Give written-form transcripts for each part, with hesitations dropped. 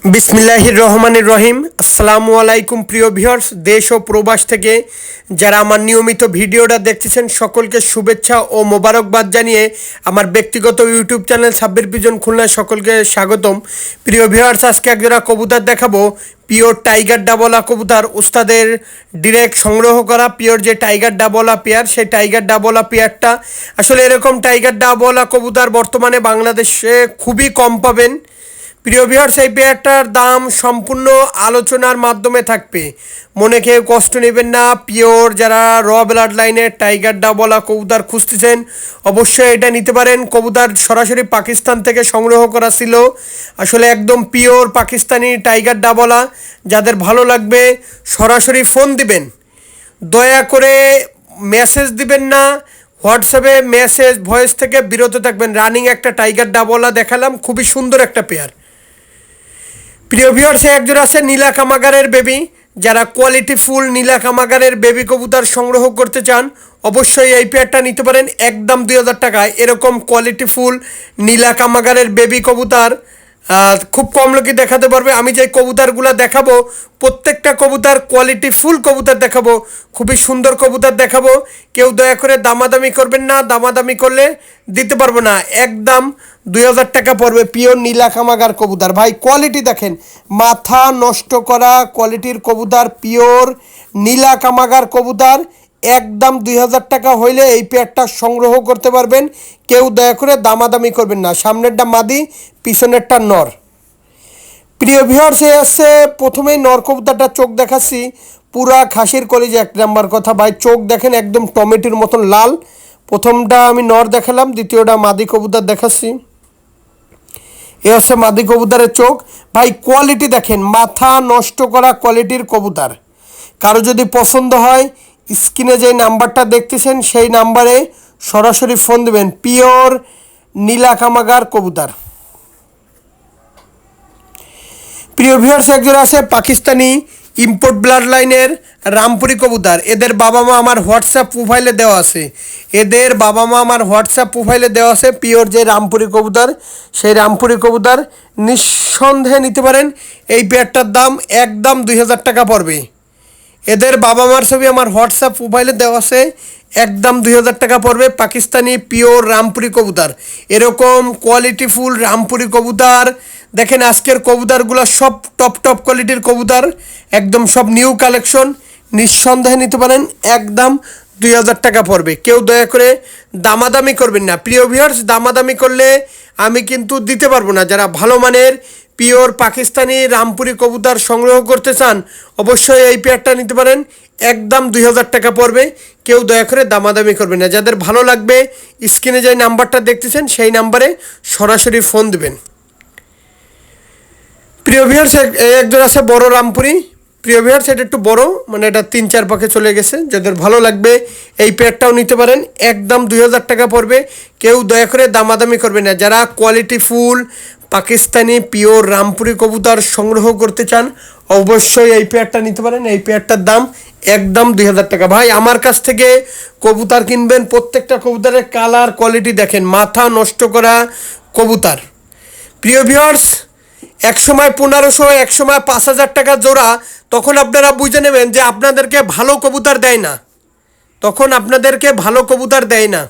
বিসমিল্লাহির রহমানির রহিম। আসসালামু আলাইকুম প্রিয় ভিউয়ার্স, দেশ ও প্রবাস থেকে যারা আমার নিয়মিত ভিডিওটা দেখতেছেন সকলকে শুভেচ্ছা ও মোবারকবাদ জানিয়ে আমার ব্যক্তিগত YouTube channel Sabbir pigeon Khulna সকলকে স্বাগতম। প্রিয় ভিউয়ার্স, আজকে একজোড়া কবুতর দেখাবো, পিওর টাইগার ডাবলা কবুতর, উস্তাদের ডিরেক্ট সংগ্রহ করা পিওর যে টাইগার ডাবলা পেয়ার, সেই টাইগার ডাবলা পেয়ারটা আসলে এরকম টাইগার ডাবলা কবুতর বর্তমানে বাংলাদেশে খুবই কম পাবেন। প্রিয় ভিউয়ার্স, এই পেয়ারটার দাম সম্পূর্ণ আলোচনার মাধ্যমে থাকবে, মনে কেউ কষ্ট নেবেন না। পিওর যারা র ব্লাড লাইনের টাইগার ডাবলা কবুতর খুঁজতেছেন অবশ্যই এটা নিতে পারেন। কবুতর সরাসরি পাকিস্তান থেকে সংগ্রহ করা ছিল, আসলে একদম পিওর পাকিস্তানি টাইগার ডাবলা। যাদের ভালো লাগবে সরাসরি ফোন দিবেন, দয়া করে মেসেজ দিবেন না। হোয়াটসঅ্যাপে মেসেজ ভয়েস থেকে বিরত থাকবেন। রানিং একটা টাইগার ডাবলা দেখালাম, খুবই সুন্দর একটা পেয়ার। প্রিয় ভিউয়ার্স, একজোড়া আছে নীলা কামাগারের বেবি। যারা কোয়ালিটি ফুল নীলা কামাগারের বেবি কবুতর সংগ্রহ করতে চান অবশ্যই এই পেয়ারটা নিতে পারেন একদম 2000 টাকায়। এরকম কোয়ালিটি ফুল নীলা কামাগারের বেবি কবুতর খুব কম লোকই দেখাতে পারবে। আমি যে কবুতরগুলো দেখাবো প্রত্যেকটা কবুতর কোয়ালিটি ফুল কবুতর দেখাবো, খুবই সুন্দর কবুতর দেখাবো। কেউ দয়া করে দামাদামি করবেন না, দামাদামি করলে দিতে পারবো না। একদম 2000 টাকা পড়বে পিওর নীলা কামাগার কবুতর। ভাই কোয়ালিটি দেখেন, মাথা নষ্ট করা কোয়ালিটির কবুতর, পিওর নীলা কামাগার কবুতর। একদম 2000 টাকা হইলে এই পেয়ারটা সংগ্রহ করতে পারবেন। কেউ দয়া করে দামাদামি করবেন না। সামনেরটা মাদি, পিছনেরটা নর। প্রিয় ভিউয়ার্স, এ আছে প্রথমেই নর কবুতরটা চোখ দেখাচ্ছি, পুরা খাসির কলিজা এক নাম্বার কথা। ভাই চোখ দেখেন একদম টমেটোর মতন লাল। প্রথমটা আমি নর দেখালাম, দ্বিতীয়টা মাদি কবুতর দেখাচ্ছি। এ হচ্ছে মাদি কবুতরের চোখ। ভাই কোয়ালিটি দেখেন, মাথা নষ্ট করা কোয়ালিটির কবুতর। কারো যদি পছন্দ হয় স্ক্রিনে যে নাম্বারটা দেখতেছেন সেই নাম্বারে সরাসরি ফোন দেবেন। পিওর নীলা কামাগার কবুতর। প্রিয় ভিউয়ার্স, একজোড়া আছে পাকিস্তানি ইম্পোর্ট ব্লাড লাইনের রামপুরি কবুতর। এদের বাবা মা আমার হোয়াটসঅ্যাপ প্রোফাইলে দেওয়া আছে, এদের বাবা মা আমার হোয়াটসঅ্যাপ প্রোফাইলে দেওয়া আছে। পিওর যে রামপুরি কবুতর, সেই রামপুরি কবুতর নিঃসন্দেহে নিতে পারেন। এই পেয়ারটার দাম একদম 2000 টাকা পড়বে। এদের বাবা মার ছবি আমার হোয়াটসঅ্যাপ প্রোফাইলে দেওয়া আছে, একদম 2000 টাকা পড়বে। পাকিস্তানি পিওর রামপুরি কবুতর, এরকম কোয়ালিটি ফুল রামপুরি কবুতর দেখেন। আজকের কবুতরগুলো সব টপ টপ কোয়ালিটির কবুতর, একদম সব নিউ কালেকশন। নিঃসন্দেহে নিতে পারেন, একদম 2000 টাকা পড়বে। কেউ দয়া করে দামাদামি করবেন না। প্রিয় ভিউয়ার্স, দামাদামি করলে আমি কিন্তু দিতে পারবো না। যারা ভালো মানের পিওর পাকিস্তানি রামপুরি কবুতর সংগ্রহ করতে চান অবশ্যই এই পেয়ারটা নিতে পারেন, একদম 2000 টাকা পড়বে। কেউ দয়া করে দামাদামি করবেন না। যাদের ভালো লাগবে স্ক্রিনে যে নাম্বারটা দেখতেছেন সেই নাম্বারে সরাসরি ফোন দেবেন। প্রিয় ভিউয়ার্স, একজন আছে বড় রামপুরি। প্রিয় ভিউয়ার্স, এটা একটু বড়, মানে এটা 3-4 পাখে চলে গেছে। যাদের ভালো লাগবে এই পেয়ারটাও নিতে পারেন, একদম 2000 টাকা পড়বে। কেউ দয়া করে দামাদামি করবে না। যারা quality full Pakistani pure Rampuri কবুতর সংগ্রহ করতে চান অবশ্যই এই পেয়ারটা নিতে পারেন। এই পেয়ারটার দাম একদম 2000 টাকা। ভাই আমার কাছ থেকে কবুতর কিনবেন, প্রত্যেকটা কবুতরের কালার কোয়ালিটি দেখেন, মাথা নষ্ট করা কবুতর। প্রিয় ভিউয়ার্স, এক সময় 1500, এক সময় 5000 টাকা জোড়া, তখন আপনারা বুঝে নেবেন যে আপনাদেরকে ভালো কবুতর দেয় না, তখন আপনাদেরকে ভালো কবুতর দেয় না।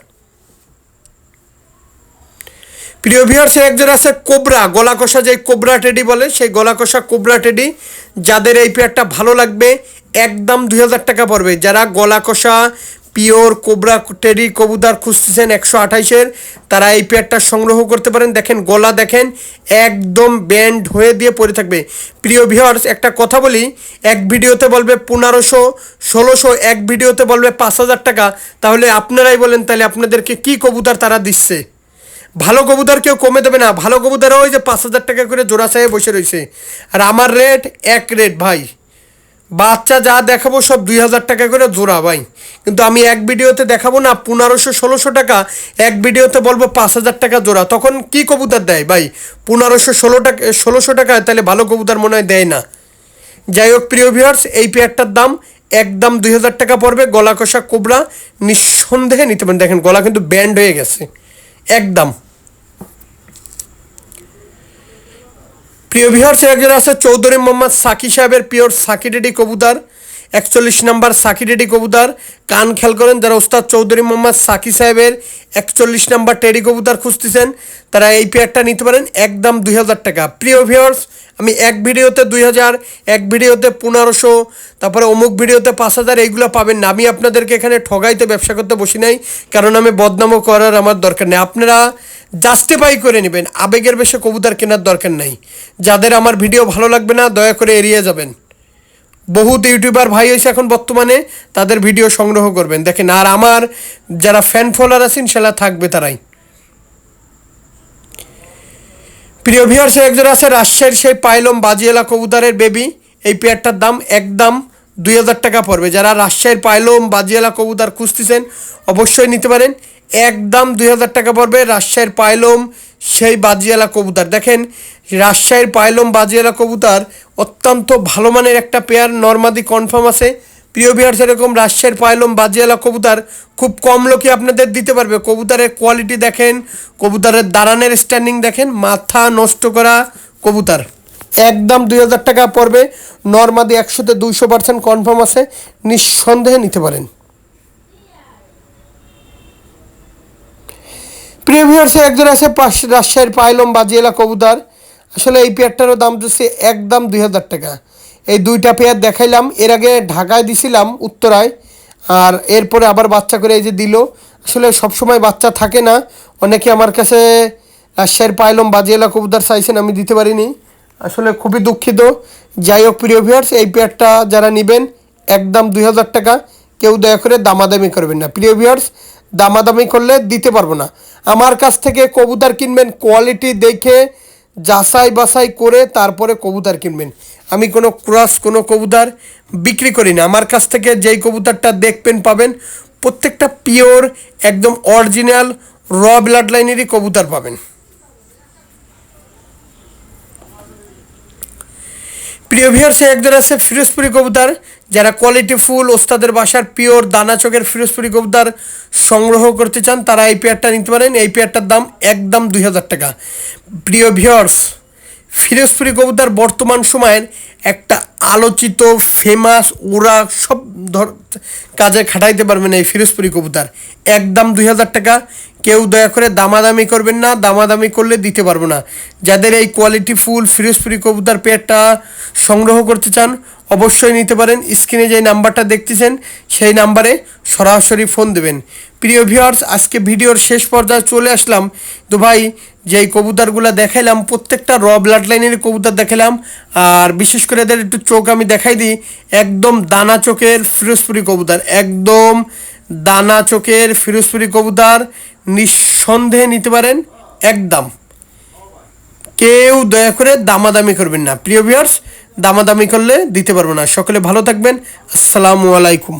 প্রিয় ভিউয়ার্স, একজন আছে কোবরা গলা কষা, যে কোবরা টেডি বলে সেই গলা কষা কোবরা টেডি। যাদের এই পেয়ারটা ভালো লাগবে একদম 2000 টাকা পড়বে। যারা গলা কষা পিওর কোবরা টেডি কবুতর খুঁজতেছেন 128-এর, তারা এই পেয়ারটা সংগ্রহ করতে পারেন। দেখেন গলা দেখেন, একদম ব্যান্ড হয়ে দিয়ে পড়ে থাকবে। প্রিয় ভিউয়ার্স, একটা কথা বলি, এক ভিডিওতে বলবে 1500, 1600, এক ভিডিওতে বলবে 5000 টাকা। তাহলে আপনারাই বলেন, তাহলে আপনাদেরকে কি কবুতর তারা দিচ্ছে? ভালো কবুতর কেউ কমে দেবে না। ভালো কবুতর ওই যে 5000 টাকা করে জোড়া চাইয়ে বসে রয়েছে, আর আমার রেট এক রেট ভাই। বাচ্চা যা দেখাবো সব 2000 টাকা করে জোড়া ভাই, কিন্তু আমি এক ভিডিওতে দেখাবো না 1500, 1600 টাকা, এক ভিডিওতে বলবো 5000 টাকা জোড়া। তখন কি কবুতর দেয় ভাই? 1500, 1600 টাকা, তাহলে ভালো কবুতর মনে হয় দেয় না। যাই হোক প্রিয় ভিউয়ার্স, এই পেয়ারটার দাম একদম 2000 টাকা পড়বে। গলা কষা কোবরা, নিঃসন্দেহে নিতে পারেন। দেখেন গলা কিন্তু ব্যান্ড হয়ে গেছে একদম। প্রিয় ভিউয়ার্স, একজন আছে চৌধুরী মোহাম্মদ সাকি সাহেবের পিওর সাকি রেডি কবুতর, 41 নম্বর সাকি রেডি কবুতর। কান খেয়াল করেন, যারা ওস্তাদ চৌধুরী মোহাম্মদ সাকি সাহেবের 41 নম্বর টেডি কবুতর খুঁজতেছেন তারা এই পেয়ারটা নিতে পারেন, একদম 2000 টাকা। প্রিয় ভিউয়ার্স, আমি এক ভিডিওতে 2000, এক ভিডিওতে 1500, তারপরে অমুক ভিডিওতে 5000, এইগুলো পাবেন না। আমি আপনাদেরকে এখানে ঠগাইতে ব্যবসা করতে বসি নাই, কারণ আমি বদনামও করার আমার দরকার নেই। আপনারা জাস্টিফাই করে নেবেন, আবেগের বেশি কবুতর কেনার দরকার নাই। যাদের আমার ভিডিও ভালো লাগবে না দয়া করে এড়িয়ে যাবেন। বহুত ইউটিউবার ভাই হয়েছে এখন বর্তমানে, তাদের ভিডিও সংগ্রহ করবেন দেখেন। আর আমার যারা ফ্যান ফলোয়ার আছেন সেটা থাকবে তারাই। প্রিয় ভিউয়ার্স, একজন আছে রাজশাহীর সেই পাইলম বাজিয়ালা কবুতরের বেবি। এই পেয়ারটার দাম একদম 2000 টাকা পড়বে। যারা রাজশাহীর পাইলম বাজিয়ালা কবুতর খুঁজতেছেন অবশ্যই নিতে পারেন, একদম 2000 টাকা পড়বে। রাজশাহীর পাইলম সেই বাজিয়ালা কবুতর দেখেন, রাজশাহীর পাইলম বাজিয়ালা কবুতর অত্যন্ত ভালো মানের একটা পেয়ার, নর্মাদি কনফার্ম আছে। প্রিয় ভিউয়ার্স, এরকম রাজশাহীর পাইলম বাজিয়ালা কবুতর খুব কম লোকই আপনাদের দিতে পারবে। কবুতরের কোয়ালিটি দেখেন, কবুতরের দাঁড়ানোর স্ট্যান্ডিং দেখেন, মাথা নষ্ট করা কবুতর। একদম 2000 টাকা পড়বে। নর্মাদি 100তে 200% কনফার্ম আছে, নিঃসন্দেহে নিতে পারেন। প্রিয় ভিউয়ার্স, একজন আছে রাজশাহীর পাইলম বাজিয়ালা কবুতর। আসলে এই পেয়ারটারও দাম দিচ্ছে একদম 2000 টাকা। এই দুইটা পেয়ার দেখাইলাম, এর আগে ঢাকায় দিছিলাম উত্তরায়, আর এরপরে আবার বাচ্চা করে এই যে দিল। আসলে সবসময় বাচ্চা থাকে না, অনেকে আমার কাছে রাজশাহীর পাইলম বাজিয়ালা কবুতর চাইছেন, আমি দিতে পারিনি, আসলে খুবই দুঃখিত। যাই হোক প্রিয় ভিউয়ার্স, এই পেয়ারটা যারা নেবেন একদম 2000 টাকা। কেউ দয়া করে দামাদামি করবেন না প্রিয় ভিউয়ার্স, দামাদামি করলে দিতে পারবো না। আমার কাছ থেকে কবুতর কিনবেন কোয়ালিটি দেখে, যাচাই বাছাই করে তারপরে কবুতর কিনবেন। আমি কোনো ক্রস কোনো কবুতর বিক্রি করি না। আমার কাছ থেকে যেই কবুতরটা দেখবেন পাবেন প্রত্যেকটা পিওর একদম অরিজিনাল র ব্লাড লাইনেরই কবুতর পাবেন। প্রিয় ভিউয়ার্স, একজন আছে ফিরোজপুরি কবুতর। যারা কোয়ালিটি ফুল ওস্তাদের বাসার পিওর দানা চোখের ফিরোজপুরি কবুতর সংগ্রহ করতে চান তারা এই পেয়ারটা নিতে পারেন। এই পেয়ারটার দাম একদম 2000 টাকা। প্রিয় ভিউয়ার্স, ফিরোজপুরি কবুতর বর্তমান সময়ের একটা আলোচিত ফেমাস, ওরা সব কাজে খাটাইতে পারবেন এই ফিরোজপুরি কবুতর, একদম 2000 টাকা। কেউ দয়া করে দামাদামি করবেন না, দামাদামি করলে দিতে পারবো না। যাদের এই কোয়ালিটি ফুল ফিরোজপুরি কবুতর পেয়ারটা সংগ্রহ করতে চান অবশ্যই নিতে পারেন। স্ক্রিনে যে নাম্বারটা দেখতেছেন সেই নাম্বারে সরাসরি ফোন দেবেন। প্রিয় ভিউয়ার্স, আজকে ভিডিওর শেষ পর্যায়ে চলে আসলাম। তো ভাই, যেই কবুতরগুলো দেখাইলাম প্রত্যেকটা র ব্লাড লাইনের কবুতর দেখালাম, আর বিশেষ করে এদের একটু চোখ আমি দেখাই দিই, একদম দানা চোখের ফিরোজপুরি কবুতর, একদম দানা চোখের ফিরোজপুরি কবুতর নিঃসন্দেহে নিতে পারেন একদম। কেউ দয়া করে দামাদামি করবেন না প্রিয় ভিউয়ার্স, দামাদামি করলে দিতে পারবো না। সকলে ভালো থাকবেন, আসসালামু আলাইকুম।